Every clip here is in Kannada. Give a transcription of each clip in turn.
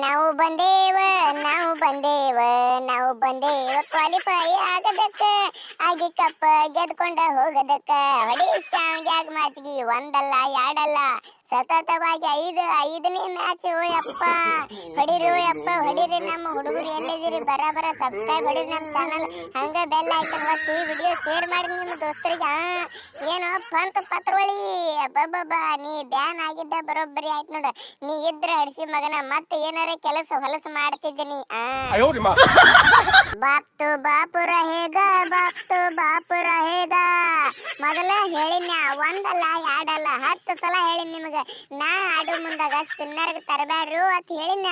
ನಾವು ಬಂದೇವ ನಾವು ಬಂದೇವ ನಾವು ಬಂದೇವ ಕ್ವಾಲಿಫೈ ಆಗದಕ್ಕ ಆಗಿ ಕಪ್ಪ ಗೆದ್ಕೊಂಡ ಹೋಗದಕ್ಕ ಹೊಡಿ ಶಾವ್ಗ್ಯಾಗ ಮಾಚಿಗಿ ಒಂದಲ್ಲ ಎರಡಲ್ಲ ಸತತವಾಗಿ ಐದನೇ ಮ್ಯಾಚ್. ಯಪ್ಪ ಹೊಡಿರಿ ನಮ್ಮ ಹುಡುಗರು ಎಲ್ಲಿದ್ದೀರಿ ಬರ ಸಬ್ಸ್ಕ್ರೈಬ್ ಹೊಡಿರಿ ನಮ್ಮ ಚಾನಲ್, ಹಂಗ ಬೆಲ್ ಐಕನ್ ಒತ್ತಿ ವಿಡಿಯೋ ಶೇರ್ ಮಾಡಿ ನಿಮ್ಮ ದೋಸ್ತರಿಗೆ. ಏನೋ ಪಂತ ಪತ್ರೊಳಿ ಅಬ್ಬಬ್ಬಾ ನೀ ಬ್ಯಾನ್ ಆಗಿದ್ದ ಬರೋಬ್ಬರಿ ಆಯ್ತು ನೋಡ. ನೀ ಇದ್ರ ಹಡ್ಸಿ ಮಗನ ಮತ್ತೆ ಏನಾರ ಕೆಲಸ ಹೊಲಸ ಮಾಡ್ತಿದ್ದೀನಿ. ಬಾಪು रहेಗ ಮೊದಲ ಹೇಳಿನ ಒಂದಲ್ಲ ಎರಡಲ್ಲ 10 ಸಲ ಹೇಳಿನ ನಿಮಗೆ. ನಾ ಆಡು ಮುಂದಾಗ ಸ್ಪಿನ್ನರ್ಗೆ ತರಬ್ಯಾಡ್ರು ಅಂತ ಹೇಳಿನ,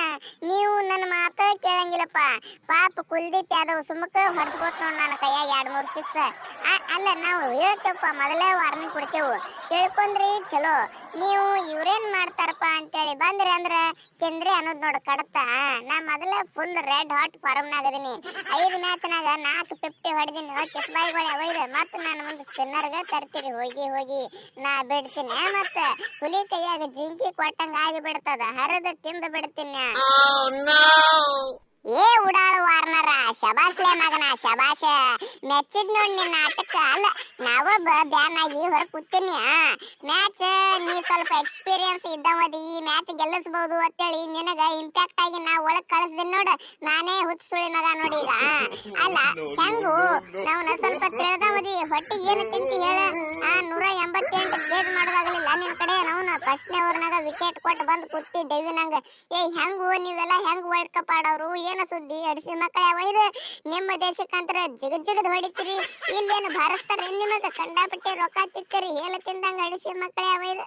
ನೀವು ನನ್ನ ಮಾತ ಕೇಳಂಗಿಲ್ಲಪ್ಪ. ಪಾಪ ಕುಲ್ದೀಪ್ ಯಾದವ್ ಸುಮಕ ಹೊಡ್ಸ್ಬೋತ್ ನೋಡ್ ನನ್ನ ಕೈಯಾಗ 2-3 ಸಿಕ್ಸ್. ಅಲ್ಲ ನಾವು ಹೇಳ್ತೇವಪ್ಪ, ಮೊದಲೇ ವಾರ್ನಿಂಗ್ ಕೊಡ್ತೇವು, ತಿಳ್ಕೊಂಡ್ರಿ ಚಲೋ. ನೀವು ಇವ್ರೇನ್ ಮಾಡ್ತಾರಪ್ಪ ಅಂತೇಳಿ ಬಂದ್ರಿ ಅಂದ್ರ ತಿಂದ್ರಿ ಅನ್ನೋದು ನೋಡು ಕಡತ. ನಾ ಮೊದಲ ಫುಲ್ ರೆಡ್ ಹಾಟ್ ಫಾರ್ಮ್ನಾಗ ಅದೀನಿ. 5 ಮ್ಯಾಚ್ನಾಗ 4 50 ಹೊಡೆದಿನಿ. ಕಿಸ್ಬಾಯಿಗಳು ಅವೈದ ಮತ್ತೆ ನಾನು ಮುಂದೆ ಸ್ಪಿನ್ನರ್ಗೆ ತರ್ತೀರಿ. ಹೋಗಿ ನಾ ಬಿಡ್ತೀನಿ. ಮತ್ತೆ ಹುಲಿ ಕೈಯಾಗ ಜಿಂಕಿ ಕೊಟ್ಟಂಗ ಆಗಿ ಬಿಡ್ತದ, ಹರಿದ ತಿಂದು ಬಿಡ್ತೀನಿ. ಏ ಉಡಾಳ ವಾರ್ನರ, ಶಬಾಷ್ಲೆ ಮಗನ ಶಬಾಷ. ಮೆಚ್ಚಿದ್ ನೋಡಿ ನಿನ್ನ ಆಟಕ್ಕ. ಅಲ್ಲ ನಾವೊಬ್ಬ ಬ್ಯಾನ್ ಆಗಿ ಹೊರ ಕೂತೀನಿ. ಮ್ಯಾಚ್ ನೀ ಸ್ವಲ್ಪ ಎಕ್ಸ್ಪೀರಿಯನ್ಸ್ ಇದ್ದವದಿ, ಈ ಮ್ಯಾಚ್ ಗೆಲ್ಲಿಸಬಹುದು ಅಂತೇಳಿ ನಿನಗ ಇಂಪ್ಯಾಕ್ಟ್ ಆಗಿ ನಾ ಒಳಗ್ ಕಳಿಸ್ತೀನಿ ನೋಡು. ನಾನೇ ಹುಚ್ಚುಳಿ ಮಗ ನೋಡಿ ಈಗ. ಅಲ್ಲ ಹೆಂಗು ನಾವು ಸ್ವಲ್ಪ ತಿಳಿದವದಿ. ಹೊಟ್ಟೆ ಏನು ತಿಂತಿ ಹೇಳ? 188 ಚೇಂಜ್ ಮಾಡೋದಾಗಲಿಲ್ಲ ನಿನ್ ಕಡೆ. ನಾವು ಫಸ್ಟ್ನೇ ಓವರ್ನಾಗ ವಿಕೆಟ್ ಕೊಟ್ಟು ಬಂದು ಕೂತಿದ್ದೇವಿ ನಂಗ. ಹೆಂಗು ನೀವೆಲ್ಲ ಹೆಂಗ್ ವರ್ಲ್ಡ್ ಕಪ್ ಆಡೋರು? ಏನ ಸುದ್ದಿ ಅಡಿಸಿ ಮಕ್ಕಳ ಅವೈದು? ನಿಮ್ಮ ದೇಶಕ್ಕಂತರ ಜಿಗದ್ ಹೊಡಿತೀರಿ, ಇಲ್ಲೇನು ಭಾರಸ್ತಾರ ನಿಮಗ? ಕಂಡಾಪಟ್ಟೆ ರೊಕ್ಕ ತಿಂತೀರಿ, ಹೇಳ ತಿಂದಂಗ ಅಡಿಸಿ ಮಕ್ಕಳ ಅವೈದು.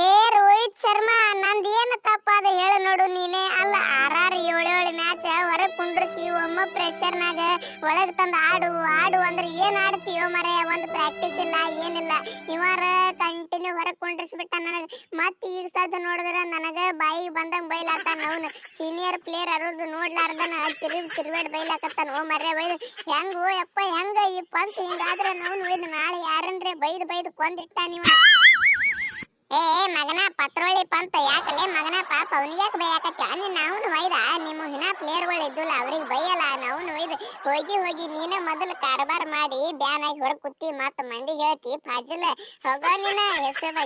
ಏ ರೋಹಿತ್ ಶರ್ಮಾ, ನಂದೇನು ತಪ್ಪಾದ ಹೇಳು ನೋಡು ನೀನೆ. ಅಲ್ಲ 7 ಮ್ಯಾಚ್ ಹೊರಗೆ ಕುಂಡ್ರಿಸಿ ಒಮ್ಮ ಪ್ರೆಷರ್ನಾಗ ಒಳಗೆ ತಂದು ಆಡು ಅಂದ್ರೆ ಏನ್ ಆಡ್ತೀಯೋ ಮರೆ? ಒಂದು ಪ್ರಾಕ್ಟೀಸ್ ಇಲ್ಲ ಏನಿಲ್ಲ. ಇವಾರ ಕಂಟಿನ್ಯೂ ಹೊರಗೆ ಕುಂಡ್ರಿಸ್ಬಿಟ್ಟ ನನಗೆ. ಮತ್ತೆ ಈಗ ಸದ್ದ ನೋಡಿದ್ರ ನನಗ ಬಾಯಿಗೆ ಬಂದಂಗ ಬೈಲಾತಾನ. ಅವನು ಸೀನಿಯರ್ ಪ್ಲೇಯರ್ ಅರೋದು ನೋಡ್ಲಾರ್ದನ ತಿರುವೇಡ್ ಬೈಲಾಕತ್ತಾನ. ಓ ಮರ್ರೆ ಬೈದು ಹೆಂಗೋ ಯಪ್ಪ ಹೆಂಗ ಈ ಪಂತ್ ಹಿಂಗಾದ್ರೆ ನಾವು ಒಯ್ದು ನಾಳೆ ಯಾರನ್ರೆ ಬೈದು ಕೊಂದಿಟ್ಟ ನೀವ. ಏ ಮಗನ ಪತ್ರೊಳ್ಳಿ ಪಂತ ಯಾಕಲೆ ಮಗನ? ಪಾಪ ಅವನಿಗೆ ಯಾಕೆ ಬೈಯಾಕತ್ಯ? ನಾವು ಒಯ್ದ ನಿಮ್ಮ ಹಿನ ಪ್ಲೇಯರ್ಗಳು ಇದ್ದುಲ್ಲ ಅವ್ರಿಗೆ ಬೈಯಲ್ಲ. ನಾವು ಒಯ್ದು ಹೋಗಿ ನೀನ ಮೊದಲು ಕಾರಬಾರ್ ಮಾಡಿ ಬ್ಯಾನ್ ಆಗಿ ಹೊರ ಕೂತಿ ಮತ್ತ ಮಂದಿ ಹೇಳ್ತಿ ಫಾಜಿಲ್. ಹೋಗೋ ನೀನ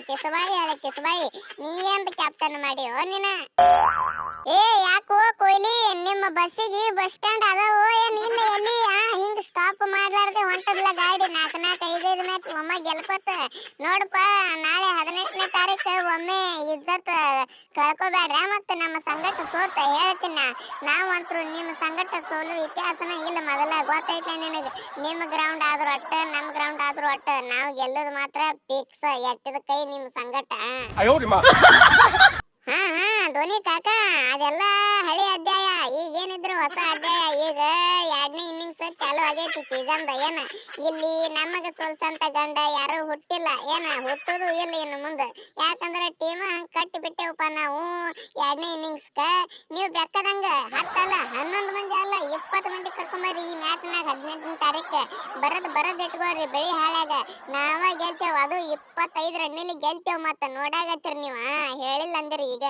ಕಿಸಬಾಯಿ ಹೇಳ ಕಿಸಬಾಯಿ. ನೀ ಎಂತ ಕ್ಯಾಪ್ಟನ್ ಮಾಡಿ ಓ ನೀನ? ಏ ಯಾಕೋ ಕೊಹ್ಲಿ, ನಿಮ್ಮ ಬಸ್ಸಿಗೆ ಬಸ್ ಸ್ಟ್ಯಾಂಡ್ ಅದಾವೋ ಏನ್ ಇಲ್ಲ? ಎಲ್ಲಿ ಹಿಂಗ್ ಸ್ಟಾಪ್ ಮಾಡ್ಲಾರ್ದೆ ಹೊಂಟದ್ಲ ಗಾಡಿ. 4-5 ಮ್ಯಾಚ್ ಒಮ್ಮ ಗೆಲ್ಕೋತ ನೋಡಪ್ಪ. ನಾಳೆ 18ನೇ ತಾರೀಕು ಒಮ್ಮೆ ಇಜ್ಜತ್ ಕಳ್ಕೊಬೇಡ್ರ. ಮತ್ತೆ ನಮ್ಮ ಸಂಗಟ ಸೋತ ಹೇಳ್ತೀನ. ನಾವಂತ್ರು ನಿಮ್ಮ ಸಂಗಟ ಸೋಲು ಇತಿಹಾಸನ ಇಲ್ಲ. ಮೊದಲ ಗೊತ್ತೈತೆ ನಿನಗೆ? ನಿಮ್ಮ ಗ್ರೌಂಡ್ ಆದ್ರೂ ಅಟ್ಟ, ನಮ್ಮ ಗ್ರೌಂಡ್ ಆದ್ರೂ ಅಟ್ಟ. ನಾವು ಗೆಲ್ಲೋದು ಮಾತ್ರ ಫಿಕ್ಸ್. ಎತ್ತಿದ ಕೈ ನಿಮ್ಮ ಸಂಗಟ. ಧೋನಿ ಕಾಕ, ಅದೆಲ್ಲ ಹಳೆ ಅಧ್ಯಾಯ. ಈಗ ಏನಿದ್ರು ಹೊಸ ಅಧ್ಯಾಯ. ಈಗ 2ನೇ ಇನ್ನಿಂಗ್ಸ್ ಚಾಲು ಆಗೈತಿ ಸೀಸನ್ದ. ಏನ ಇಲ್ಲಿ ನಮಗ ಸೋಲ್ಸಂತ ಗಂಡ ಯಾರು ಹುಟ್ಟಿಲ್ಲ. ಏನ ಹುಟ್ಟುದು ಇಲ್ಲ ಇನ್ನು ಮುಂದೆ. ಯಾಕಂದ್ರೆ ಟೀಮ್ ಹಂಗ ಕಟ್ಟಿ ಬಿಟ್ಟೇವಪ್ಪ ನಾವು 2ನೇ ಇನ್ನಿಂಗ್ಸ್ಕ. ನೀವು ಬೆಕ್ಕದಂಗ 10 ಅಲ್ಲ 11 ಮಂದಿ ಅಲ್ಲ 20 ಮಂದಿ ಕರ್ಕೊಂಬರ್ರಿ ಈ ಮ್ಯಾಚ್ನಾಗ 18ನೇ ತಾರೀಕು. ಬರದ್ ಇಟ್ಕೋರಿ ಬೆಳಿ ಹಾಳಾಗ. ನಾವ ಗೆಲ್ತೇವ್, ಅದು 25 ರನ್ನಲ್ಲಿ ಗೆಲ್ತೇವ್. ಮತ್ತ ನೋಡಾಗತ್ತಿರಿ ನೀವು. ಹೇಳಿಲ್ಲ ಅಂದಿರಿ ಈಗ.